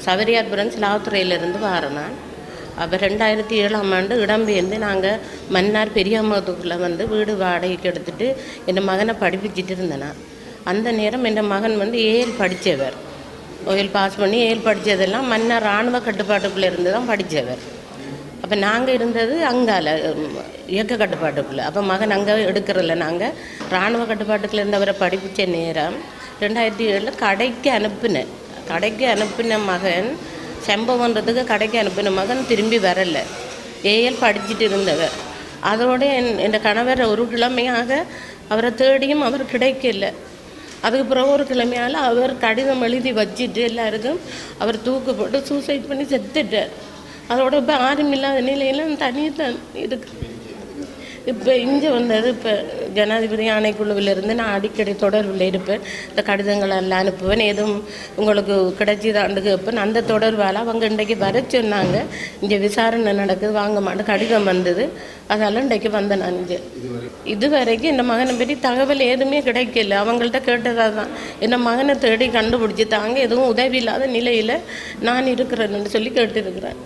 சவரியார்புரம் சிலாத்துறையிலிருந்து வாரேன் நான். அப்போ 2007ஆம் ஆண்டு இடம்பெயர்ந்து நாங்கள் மன்னார் பெரியாமத்துக்குள்ளே வந்து வீடு வாடகைக்கு எடுத்துகிட்டு என் மகனை படிப்பிச்சிட்டு இருந்தேன் நான். அந்த நேரம் என் மகன் வந்து ஏஎல் படித்தவர், ஓஎல் பாஸ் பண்ணி ஏஎல் படித்ததெல்லாம் மன்னார் இராணுவ கட்டுப்பாட்டுக்குள்ளே இருந்து தான் படித்தவர். அப்போ நாங்கள் இருந்தது அங்கால இயக்க கட்டுப்பாட்டுக்குள்ளே. அப்போ மகன் அங்கே எடுக்கிறதில்ல, நாங்கள் இராணுவ கட்டுப்பாட்டுக்குள்ளே இருந்தவரை படிப்பித்த நேரம் 2007 கடைக்கு அனுப்பின மகன் சம்பவன்றதுக்கு கடைக்கு அனுப்பின மகன் திரும்பி வரலை, ஏஎல் படிச்சுட்டு இருந்தவர். அதோடு என் கணவர் ஒரு கிழமையாக அவரை தேடியும் அவர் கிடைக்கல. அதுக்கு பிறகு ஒரு கிழமையால் அவர் கடிதம் எழுதி வச்சுட்டு எல்லாருக்கும் அவர் தூக்கு போட்டு சூசைட் பண்ணி செத்துட்டார். அதோட இப்போ யாரும் இல்லாத நிலையில் தனியாக இருக்கு. இப்போ இங்கே வந்தது, இப்போ ஜனாதிபதி ஆணைக்குழுவிலிருந்து நான் அடிக்கடி தொடர்பில் இருப்பேன். இந்த கடிதங்கள் எல்லாம் அனுப்புவேன், எதுவும் உங்களுக்கு கிடைச்சிதாண்டு கேட்பேன். அந்த தொடர்பால் அவங்க இன்றைக்கு வர சொன்னாங்க, இங்கே விசாரணை நடக்குது, வாங்க மாட்டேன் கடிதம் வந்தது. அதெல்லாம் இன்றைக்கு வந்தேன் நான். இங்கே இதுவரைக்கும் இந்த மகனை பற்றி தகவல் எதுவுமே கிடைக்கல. அவங்கள்ட்ட கேட்டதாக தான் என் மகனை தேடி கண்டுபிடிச்சி தாங்க, எதுவும் உதவி இல்லாத நிலையில் நான் இருக்கிறேன்னு சொல்லி கேட்டுருக்கிறேன்.